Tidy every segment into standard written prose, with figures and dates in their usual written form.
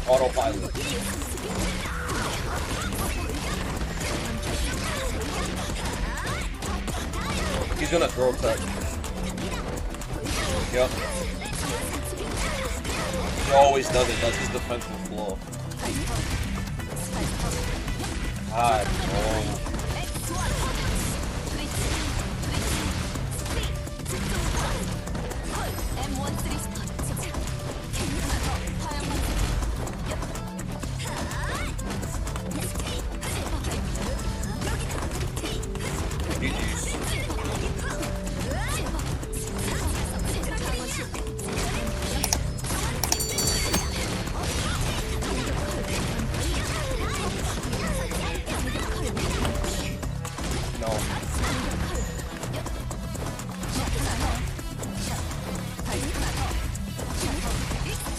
Autopilot. He's gonna throw tech. Yep. He always does it. That's his defensive flaw. God, no.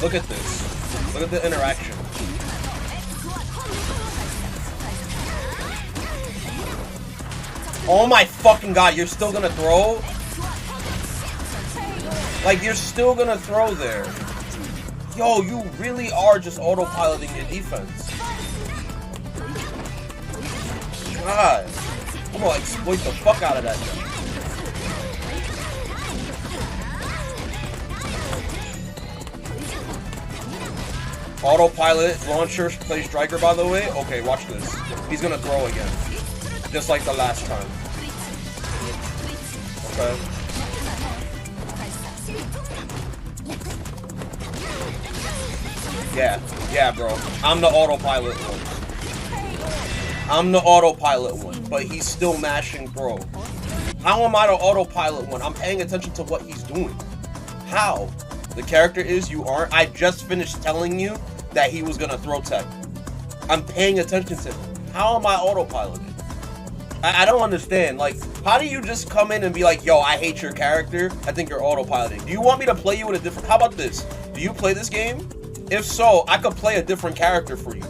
Look at this. Look at the interaction. Oh my fucking god, you're still gonna throw? Like, you're still gonna throw there. Yo, you really are just autopiloting your defense. God. I'm gonna exploit the fuck out of that thing. Autopilot launcher play striker, by the way. Okay, watch this. He's gonna throw again, just like the last time. Okay. Yeah, bro. I'm the autopilot one. I'm the autopilot one, but he's still mashing throw. How am I the autopilot one? I'm paying attention to what he's doing. How? The character is, you aren't. I just finished telling you that he was gonna throw tech. I'm paying attention to him. How am I autopiloting? I don't understand. Like, how do you just come in and be like, yo, I hate your character, I think you're autopiloting? Do you want me to play you with a different... How about this? Do you play this game? If so, I could play a different character for you.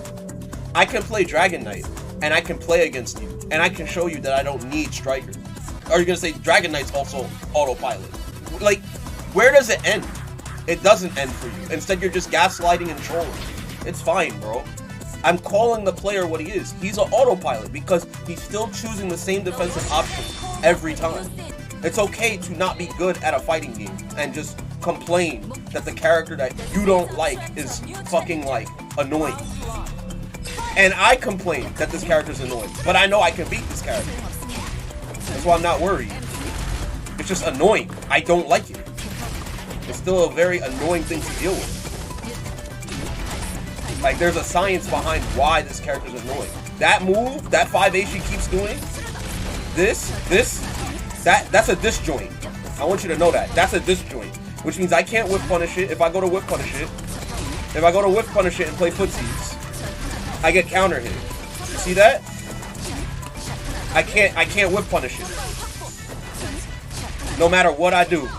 I can play Dragon Knight, and I can play against you, and I can show you that I don't need striker. Are you gonna say Dragon Knight's also autopilot? Like, where does it end? It doesn't end for you. Instead, you're just gaslighting and trolling. It's fine, bro. I'm calling the player what he is. He's an autopilot because he's still choosing the same defensive option every time. It's okay to not be good at a fighting game and just complain that the character that you don't like is fucking, like, annoying. And I complain that this character's annoying, but I know I can beat this character. That's why I'm not worried. It's just annoying. I don't like it. It's still a very annoying thing to deal with. Like, there's a science behind why this character's annoying. That move, that 5A she keeps doing, that's a disjoint. I want you to know that. That's a disjoint. Which means I can't whiff punish it. If I go to whiff punish it, and play footsies, I get counter hit. You see that? I can't whiff punish it. No matter what I do.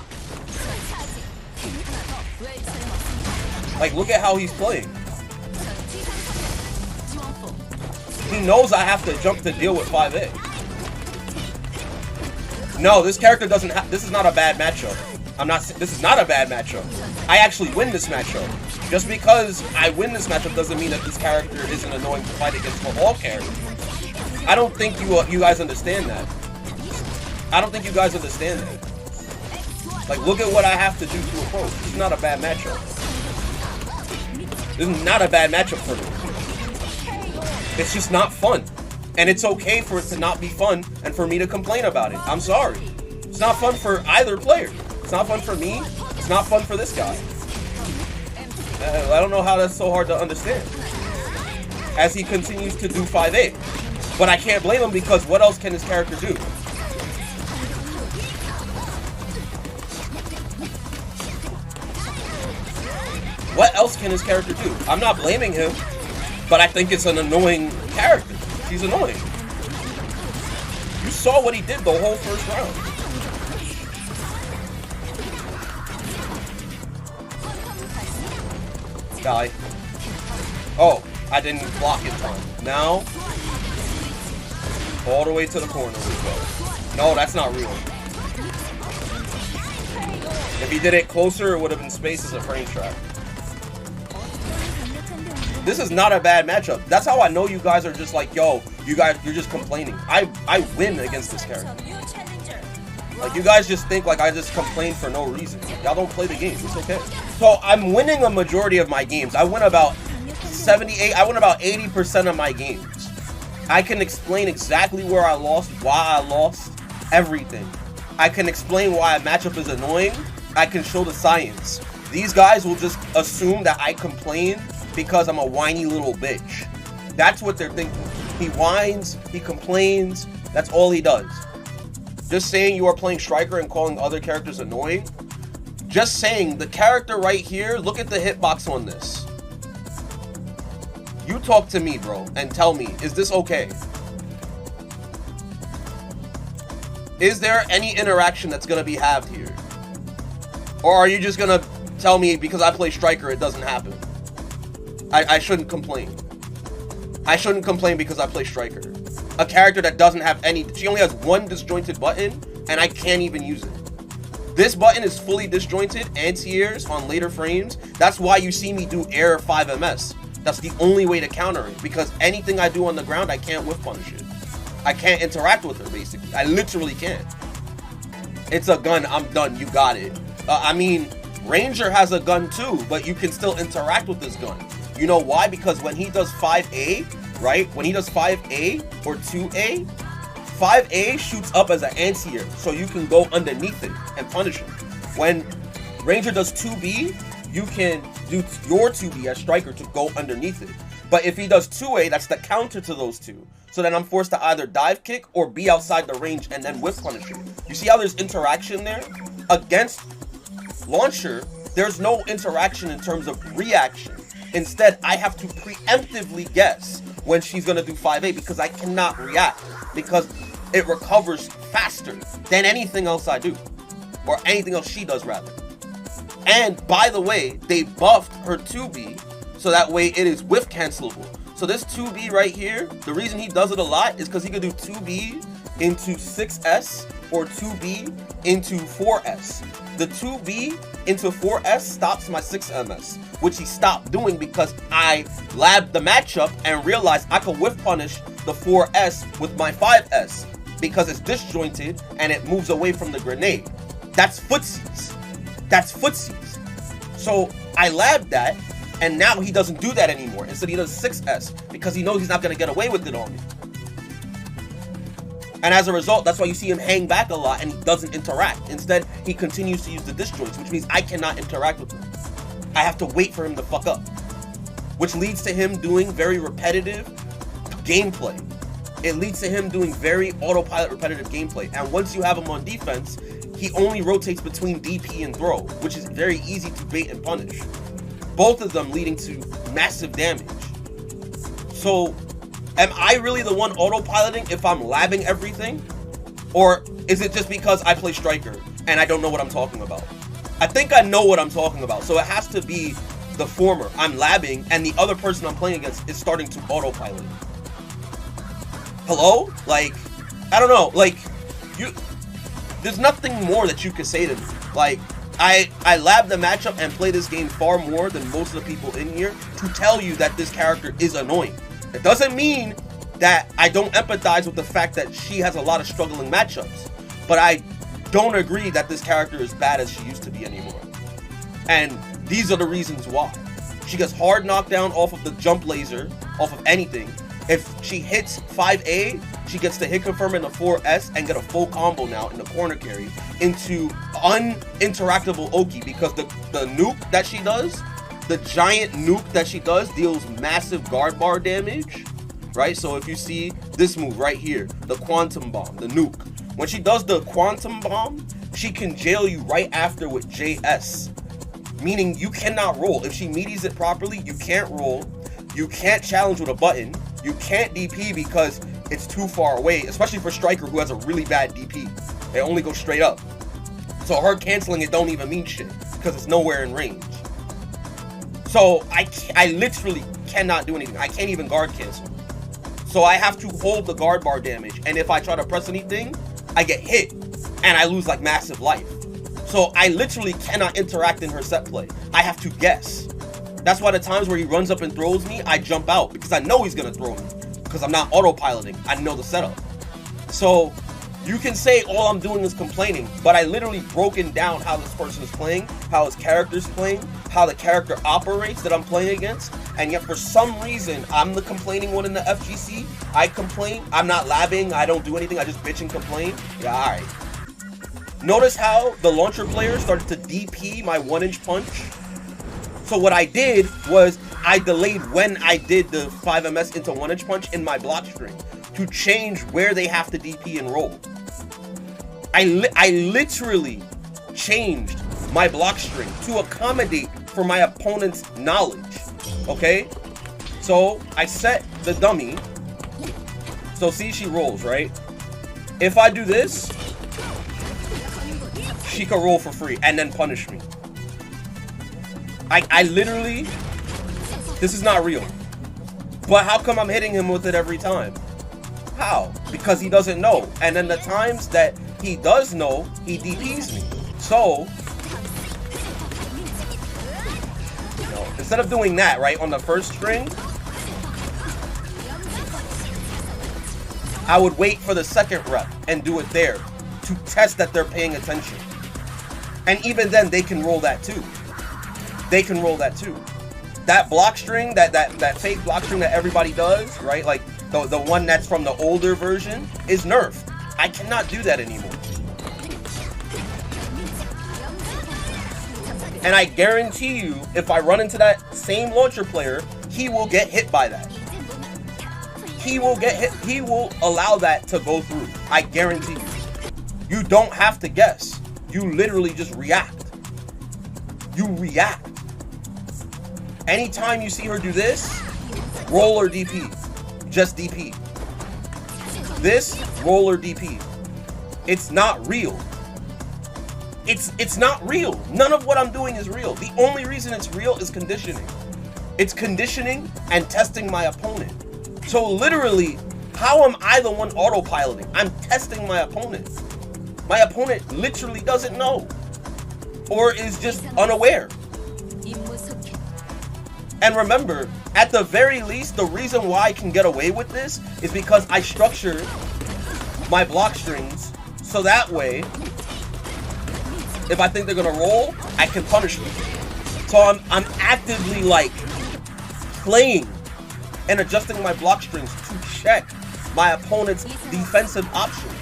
Like, look at how he's playing. He knows I have to jump to deal with 5A. No, this character doesn't have... This is not a bad matchup. This is not a bad matchup. I actually win this matchup. Just because I win this matchup doesn't mean that this character isn't annoying to fight against for all characters. I don't think you guys understand that. I don't think you guys understand that. Like, look at what I have to do to approach. This is not a bad matchup. This is not a bad matchup for me. It's just not fun. And it's okay for it to not be fun and for me to complain about it. I'm sorry. It's not fun for either player. It's not fun for me. It's not fun for this guy. I don't know how that's so hard to understand. As he continues to do 5A. But I can't blame him because what else can his character do? What else can his character do? I'm not blaming him, but I think it's an annoying character. He's annoying. You saw what he did the whole first round. Die. Oh, I didn't block in time. Now, all the way to the corner we go. No, that's not real. If he did it closer, it would have been space as a frame trap. This is not a bad matchup. That's how I know you guys are just like, yo, you're just complaining. I win against this character. Like, you guys just think like I just complain for no reason. Y'all don't play the game. It's okay. So I'm winning a majority of my games. I win about 80% of my games. I can explain exactly where I lost, why I lost, everything. I can explain why a matchup is annoying. I can show the science. These guys will just assume that I complain because I'm a whiny little bitch. That's what they're thinking. He whines, he complains, that's all he does. Just saying you are playing Striker and calling other characters annoying. Just saying the character right here, look at the hitbox on this. You talk to me, bro, and tell me, is this okay? Is there any interaction that's gonna be had here? Or are you just gonna tell me because I play Striker it doesn't happen? I shouldn't complain. I shouldn't complain because I play Striker. A character that doesn't have any, she only has one disjointed button and I can't even use it. This button is fully disjointed, anti-airs on later frames. That's why you see me do air 5ms. That's the only way to counter it, because anything I do on the ground, I can't whiff punish it. I can't interact with her, basically. I literally can't. It's a gun, I'm done, you got it. I mean, Ranger has a gun too, but you can still interact with this gun. You know why? Because when he does 5A, right? When he does 5A or 2A, 5A shoots up as an anti-air, so you can go underneath it and punish him. When Ranger does 2B, you can do your 2B as Striker to go underneath it. But if he does 2A, that's the counter to those two. So then I'm forced to either dive kick or be outside the range and then whiff punish him. You see how there's interaction there? Against Launcher, there's no interaction in terms of reaction. Instead, I have to preemptively guess when she's gonna do 5A because I cannot react, because it recovers faster than anything else I do, or anything else she does rather. And by the way, they buffed her 2B so that way it is whiff cancelable. So this 2B right here, the reason he does it a lot is because he could do 2B into 6S or 2B into 4S. The 2B into 4S stops my 6MS, which he stopped doing because I labbed the matchup and realized I could whiff punish the 4S with my 5S because it's disjointed and it moves away from the grenade. That's footsies. That's footsies. So I labbed that, and now he doesn't do that anymore. Instead, he does 6S because he knows he's not going to get away with it on me. And as a result, that's why you see him hang back a lot and he doesn't interact. Instead, he continues to use the disjoints, which means I cannot interact with him. I have to wait for him to fuck up, which leads to him doing very repetitive gameplay. It leads to him doing very autopilot repetitive gameplay. And once you have him on defense, he only rotates between DP and throw, which is very easy to bait and punish. Both of them leading to massive damage. So, am I really the one autopiloting if I'm labbing everything? Or is it just because I play Striker and I don't know what I'm talking about? I think I know what I'm talking about, so it has to be the former. I'm labbing and the other person I'm playing against is starting to autopilot. Hello? Like, I don't know, like, there's nothing more that you could say to me. Like, I lab the matchup and play this game far more than most of the people in here to tell you that this character is annoying. It doesn't mean that I don't empathize with the fact that she has a lot of struggling matchups, but I don't agree that this character is bad as she used to be anymore. And these are the reasons why. She gets hard knockdown off of the jump laser, off of anything. If she hits 5A, she gets to hit confirm in the 4S and get a full combo now in the corner carry into uninteractable Oki, because the nuke that she does, the giant nuke that she does deals massive guard bar damage, right? So if you see this move right here, the quantum bomb, the nuke, when she does the quantum bomb, she can jail you right after with JS, meaning you cannot roll. If she meaties it properly, you can't roll, you can't challenge with a button, you can't DP because it's too far away, especially for Striker who has a really bad DP. It only goes straight up. So her canceling it don't even mean shit because it's nowhere in range. So I literally cannot do anything. I can't even guard cancel. So I have to hold the guard bar damage, and if I try to press anything, I get hit and I lose like massive life. So I literally cannot interact in her set play. I have to guess. That's why the times where he runs up and throws me, I jump out because I know he's gonna throw me because I'm not autopiloting. I know the setup. So you can say all I'm doing is complaining, but I literally broken down how this person is playing, how his character's playing, how the character operates that I'm playing against, and yet for some reason, I'm the complaining one in the FGC. I complain. I'm not labbing. I don't do anything. I just bitch and complain. Yeah, all right. Notice how the launcher player started to DP my 1-inch punch? So what I did was I delayed when I did the 5ms into 1-inch punch in my block string to change where they have to DP and roll. I literally changed my block string to accommodate for my opponent's knowledge, okay? So I set the dummy. So see, she rolls, right? If I do this, she can roll for free and then punish me. I literally, this is not real. But how come I'm hitting him with it every time? How? Because he doesn't know. And then the times that he does know, he DPs me. So, you know, instead of doing that, right, on the first string, I would wait for the second rep and do it there to test that they're paying attention. And even then, they can roll that too. They can roll that too. That block string, that fake block string that everybody does, right? Like the one that's from the older version is nerfed. I cannot do that anymore. And I guarantee you, if I run into that same launcher player, he will get hit by that. He will get hit. He will allow that to go through. I guarantee you. You don't have to guess. You literally just react. You react. Anytime you see her do this, roll or DP. Just DP. This, roll or DP. It's not real. It's not real. None of what I'm doing is real. The only reason it's real is conditioning. It's conditioning and testing my opponent. So literally, how am I the one autopiloting? I'm testing my opponent. My opponent literally doesn't know or is just unaware. And remember, at the very least, the reason why I can get away with this is because I structure my block strings so that way, if I think they're gonna roll, I can punish them. So I'm actively like playing and adjusting my block strings to check my opponent's defensive options.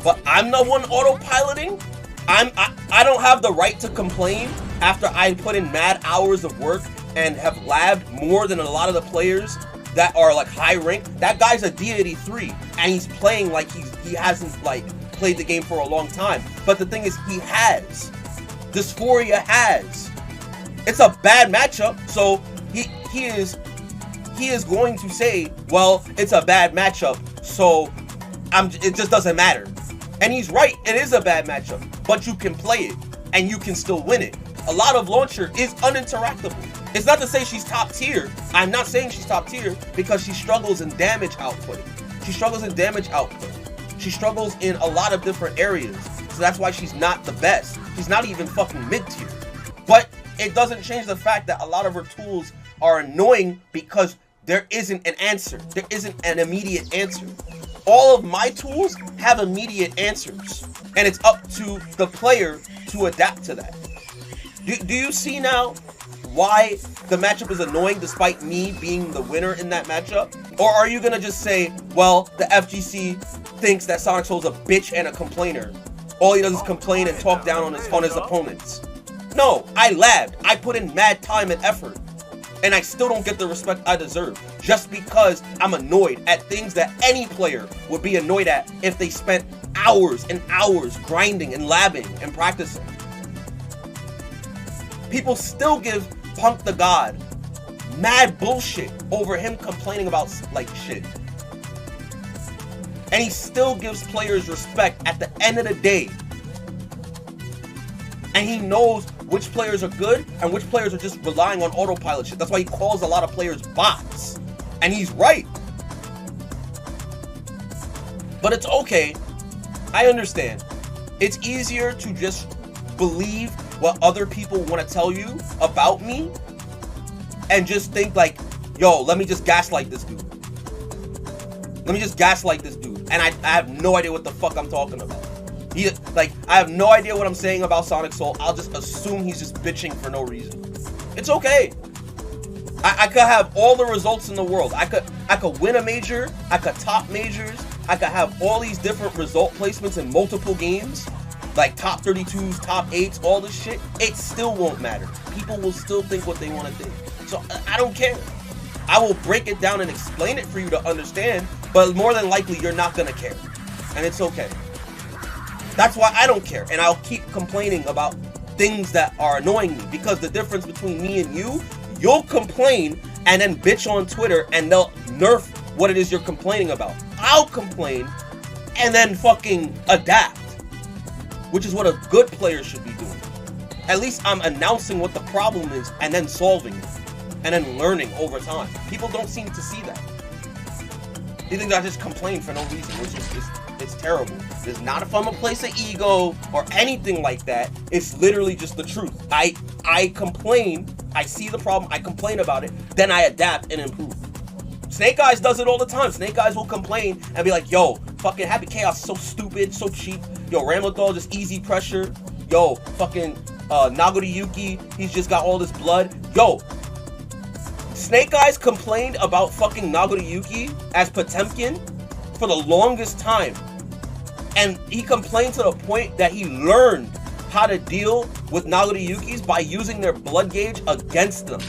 But I'm the one autopiloting. I don't have the right to complain after I put in mad hours of work and have labbed more than a lot of the players that are like high rank. That guy's a D83 and he's playing like he hasn't like played the game for a long time. But the thing is, he has. Dysphoria has. It's a bad matchup, so he is going to say, well, it's a bad matchup, so it just doesn't matter. And he's right, it is a bad matchup, but you can play it and you can still win it. A lot of launcher is uninteractable. It's not to say she's top tier. I'm not saying she's top tier because she struggles in damage output. She struggles in damage output. She struggles in a lot of different areas. So that's why she's not the best. She's not even fucking mid tier. But it doesn't change the fact that a lot of her tools are annoying because there isn't an answer. There isn't an immediate answer. All of my tools have immediate answers. And it's up to the player to adapt to that. Do you see now why the matchup is annoying despite me being the winner in that matchup? Or are you gonna just say, well, the FGC thinks that SonicSol's a bitch and a complainer. All he does is complain and talk down on his opponents. No, I labbed. I put in mad time and effort. And I still don't get the respect I deserve just because I'm annoyed at things that any player would be annoyed at if they spent hours and hours grinding and labbing and practicing. People still give Punk the God mad bullshit over him complaining about like shit. And he still gives players respect at the end of the day. And he knows which players are good and which players are just relying on autopilot shit. That's why he calls a lot of players bots. And he's right. But it's okay. I understand. It's easier to just believe what other people want to tell you about me and just think like, yo, let me just gaslight this dude. Let me just gaslight this dude. And I have no idea what the fuck I'm talking about. I have no idea what I'm saying about SonicSol. I'll just assume he's just bitching for no reason. It's okay. I could have all the results in the world. I could win a major. I could top majors. I could have all these different result placements in multiple games. Like top 32s, top 8s, all this shit. It still won't matter. People will still think what they want to think. So I don't care. I will break it down and explain it for you to understand, but more than likely you're not going to care. And it's okay. That's why I don't care. And I'll keep complaining about things that are annoying me, because the difference between me and you'll complain and then bitch on Twitter and they'll nerf what it is you're complaining about. I'll complain and then fucking adapt, which is what a good player should be doing. At least I'm announcing what the problem is and then solving it and then learning over time. People don't seem to see that. They think I just complain for no reason, which is it's terrible. It's not from a place of ego or anything like that. It's literally just the truth. I complain, I see the problem, I complain about it, then I adapt and improve. Snake Eyes does it all the time. Snake Eyes will complain and be like, yo, fucking Happy Chaos is so stupid, so cheap. Yo, Ramlethal just easy pressure. Yo, fucking Nagori Yuki, he's just got all this blood. Yo, Snake Eyes complained about fucking Nagori Yuki as Potemkin for the longest time. And he complained to the point that he learned how to deal with Nagori Yukis by using their blood gauge against them.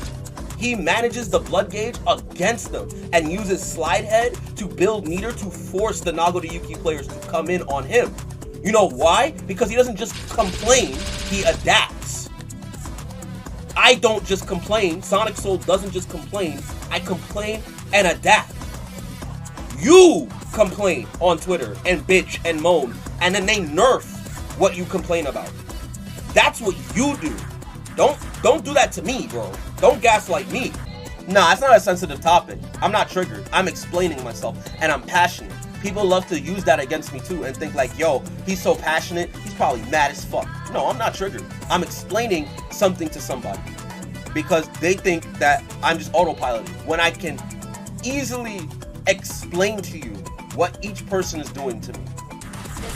He manages the blood gauge against them and uses slide head to build meter to force the Nagori Yuki players to come in on him. You know why? Because he doesn't just complain, he adapts. I don't just complain. SonicSol doesn't just complain. I complain and adapt. You complain on Twitter and bitch and moan, and then they nerf what you complain about. That's what you do. Don't do that to me, bro. Don't gaslight me. Nah, it's not a sensitive topic. I'm not triggered. I'm explaining myself, and I'm passionate. People love to use that against me too and think like, yo, he's so passionate, he's probably mad as fuck. No, I'm not triggered. I'm explaining something to somebody because they think that I'm just autopiloting when I can easily explain to you what each person is doing to me.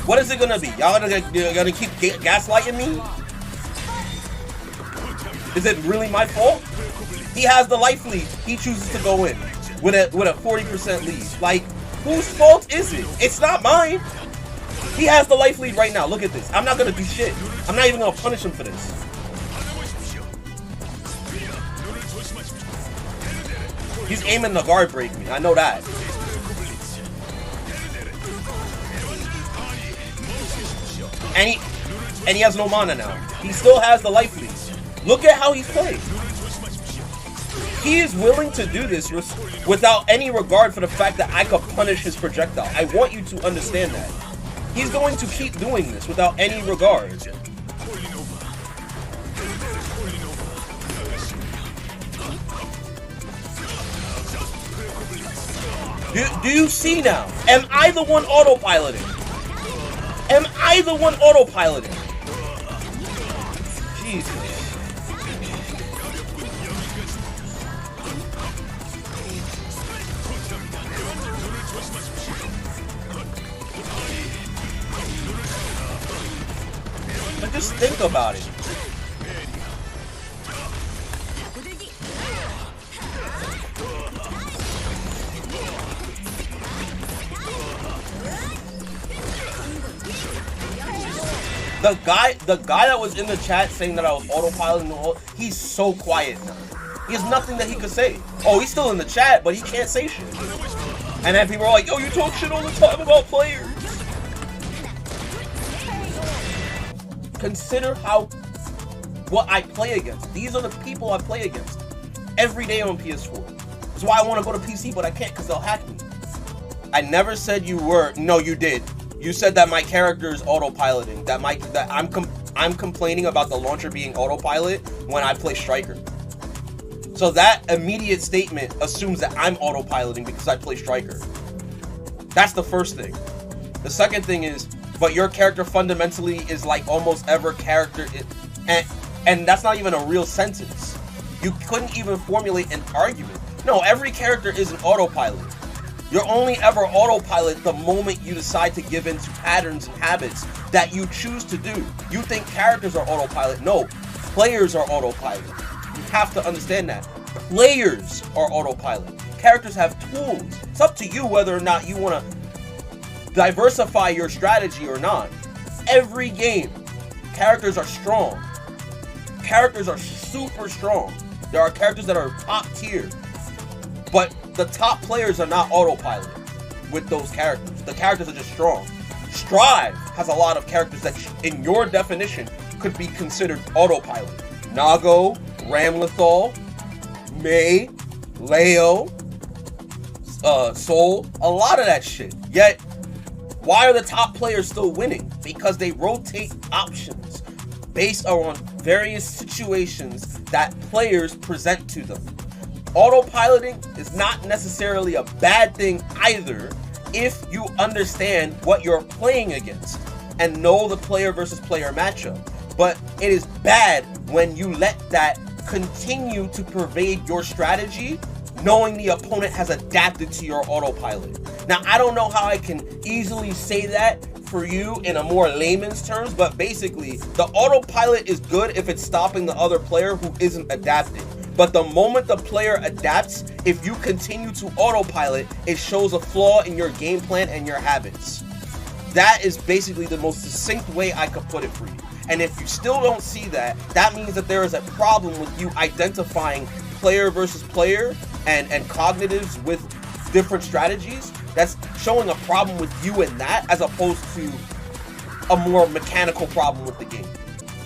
What is it gonna be? Y'all gonna keep gaslighting me? Is it really my fault? He has the life lead. He chooses to go in with a 40% lead. Like, whose fault is it? It's not mine. He has the life lead right now. Look at this. I'm not gonna do shit. I'm not even gonna punish him for this. He's aiming to guard break me. I know that. And he has no mana now. He still has the life lead. Look at how he's playing. He is willing to do this without any regard for the fact that I could punish his projectile. I want you to understand that. He's going to keep doing this without any regard. Do you see now? Am I the one autopiloting? Am I the one autopiloting? Jesus. But just think about it. The guy that was in the chat saying that I was autopiloting the whole, he's so quiet now. He has nothing that he could say. Oh, he's still in the chat, but he can't say shit. And then people are like, yo, you talk shit all the time about players. Consider what I play against. These are the people I play against every day on PS4. That's why I want to go to PC, but I can't because they'll hack me. I never said you were. No, you did. You said that my character is autopiloting. That I'm complaining about the launcher being autopilot when I play Striker. So that immediate statement assumes that I'm autopiloting because I play Striker. That's the first thing. The second thing is, but your character fundamentally is like almost every character, and that's not even a real sentence. You couldn't even formulate an argument. No, every character is an autopilot. You're only ever autopilot the moment you decide to give in to patterns and habits that you choose to do. You think characters are autopilot. No, players are autopilot. You have to understand that. Players are autopilot. Characters have tools. It's up to you whether or not you want to diversify your strategy or not. Every game, characters are strong. Characters are super strong. There are characters that are top tier. But the top players are not autopilot with those characters. The characters are just strong. Strive has a lot of characters that, in your definition, could be considered autopilot. Nago, Ramlethal, Mei, Leo, Sol, a lot of that shit. Yet, why are the top players still winning? Because they rotate options based on various situations that players present to them. Autopiloting is not necessarily a bad thing either if you understand what you're playing against and know the player versus player matchup. But it is bad when you let that continue to pervade your strategy, knowing the opponent has adapted to your autopilot. Now, I don't know how I can easily say that for you in a more layman's terms, but basically, the autopilot is good if it's stopping the other player who isn't adapting. But the moment the player adapts, if you continue to autopilot, it shows a flaw in your game plan and your habits. That is basically the most succinct way I could put it for you. And if you still don't see that, that means that there is a problem with you identifying player versus player and cognitives with different strategies. That's showing a problem with you in that, as opposed to a more mechanical problem with the game.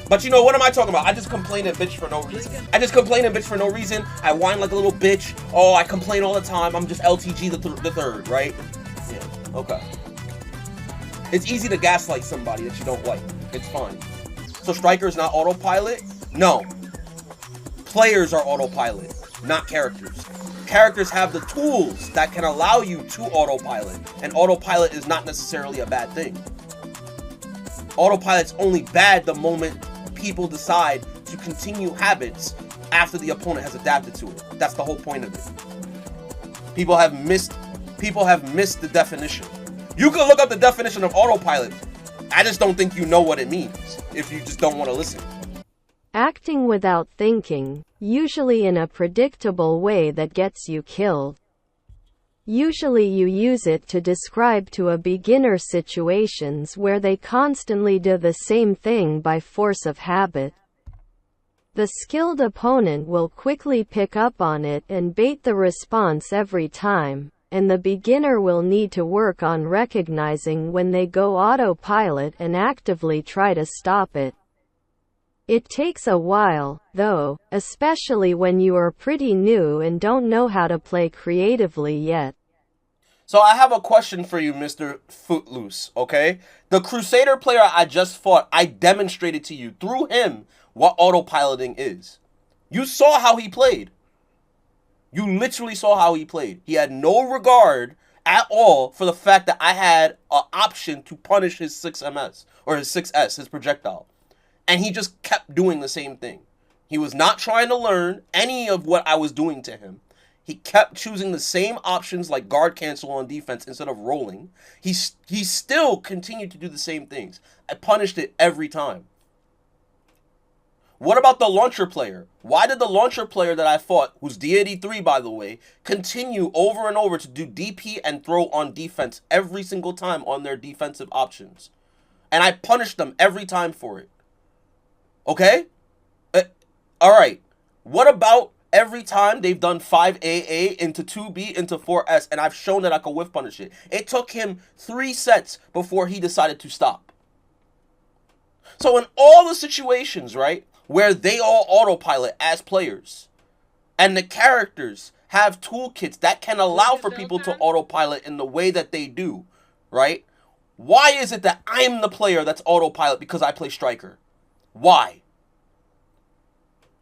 But you know, what am I talking about? I just complain and bitch for no reason. I whine like a little bitch. Oh, I complain all the time. I'm just LTG the third, right? Yeah, okay. It's easy to gaslight somebody that you don't like. It's fine. So Striker is not autopilot? No. Players are autopilot, not characters. Characters have the tools that can allow you to autopilot, and autopilot is not necessarily a bad thing. Autopilot's only bad the moment people decide to continue habits after the opponent has adapted to it. That's the whole point of it. People have missed the definition. You can look up the definition of autopilot. I just don't think you know what it means if you just don't want to listen. Acting without thinking, usually in a predictable way that gets you killed. Usually you use it to describe to a beginner situations where they constantly do the same thing by force of habit. The skilled opponent will quickly pick up on it and bait the response every time, and the beginner will need to work on recognizing when they go autopilot and actively try to stop it. It takes a while, though, especially when you are pretty new and don't know how to play creatively yet. So I have a question for you, Mr. Footloose, okay? The Crusader player I just fought, I demonstrated to you through him what autopiloting is. You saw how he played. You literally saw how he played. He had no regard at all for the fact that I had an option to punish his 6MS, or his 6S, his projectile. And he just kept doing the same thing. He was not trying to learn any of what I was doing to him. He kept choosing the same options like guard cancel on defense instead of rolling. He still continued to do the same things. I punished it every time. What about the launcher player? Why did the launcher player that I fought, who's D83 by the way, continue over and over to do DP and throw on defense every single time on their defensive options? And I punished them every time for it. Okay? Alright. What about every time they've done 5AA into 2B into 4S and I've shown that I can whiff punish it? It took him 3 sets before he decided to stop. So in all the situations, right, where they all autopilot as players, and the characters have toolkits that can allow for people to autopilot in the way that they do, right? Why is it that I'm the player that's autopilot because I play Striker? Why?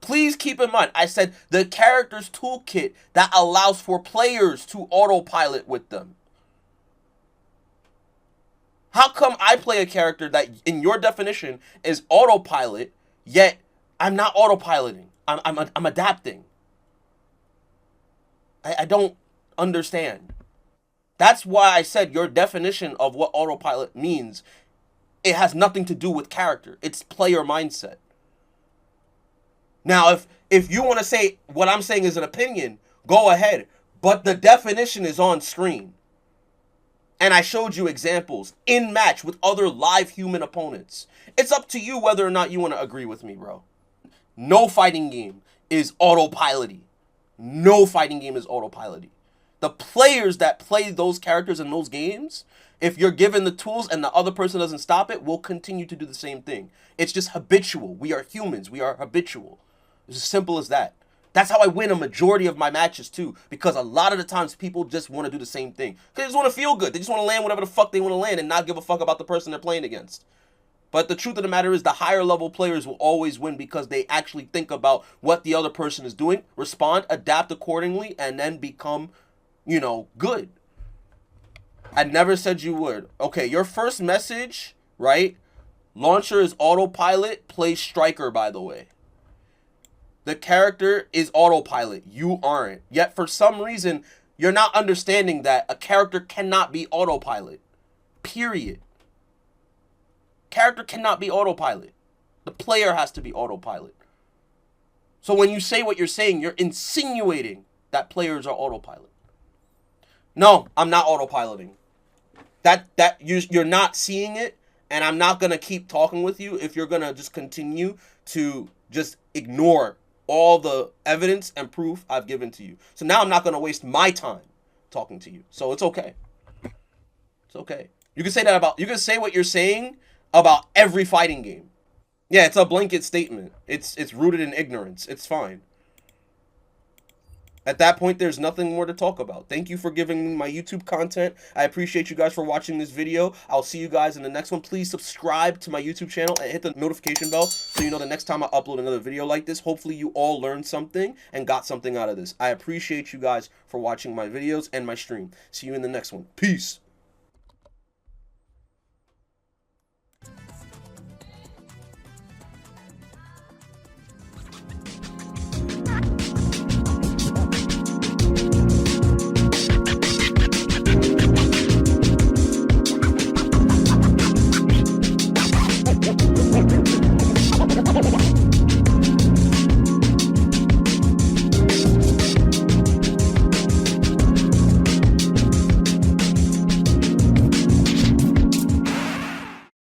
Please keep in mind, I said the character's toolkit that allows for players to autopilot with them. How come I play a character that, in your definition, is autopilot, yet I'm not autopiloting? I'm adapting. I don't understand. That's why I said your definition of what autopilot means, it has nothing to do with character. It's player mindset. Now, if you want to say what I'm saying is an opinion, go ahead. But the definition is on screen. And I showed you examples in match with other live human opponents. It's up to you whether or not you want to agree with me, bro. No fighting game is autopilot-y. No fighting game is autopilot-y. The players that play those characters in those games, if you're given the tools and the other person doesn't stop it, will continue to do the same thing. It's just habitual. We are humans. We are habitual. It's as simple as that. That's how I win a majority of my matches too, because a lot of the times people just want to do the same thing. Because they just want to feel good. They just want to land whatever the fuck they want to land and not give a fuck about the person they're playing against. But the truth of the matter is the higher level players will always win because they actually think about what the other person is doing, respond, adapt accordingly, and then become, you know, good. I never said you would. Okay, your first message, right? Launcher is autopilot, play striker, by the way. The character is autopilot. You aren't. Yet for some reason, you're not understanding that a character cannot be autopilot. Period. Character cannot be autopilot. The player has to be autopilot. So when you say what you're saying, you're insinuating that players are autopilot. No, I'm not autopiloting. You're not seeing it, and I'm not going to keep talking with you if you're going to just continue to just ignore all the evidence and proof I've given to you. So now I'm not going to waste my time talking to you. So it's okay. It's okay. You can say that about, you can say what you're saying about every fighting game. Yeah, it's a blanket statement. It's rooted in ignorance. It's fine. At that point, there's nothing more to talk about. Thank you for giving me my YouTube content. I appreciate you guys for watching this video. I'll see you guys in the next one. Please subscribe to my YouTube channel and hit the notification bell so you know the next time I upload another video like this. Hopefully you all learned something and got something out of this. I appreciate you guys for watching my videos and my stream. See you in the next one. Peace.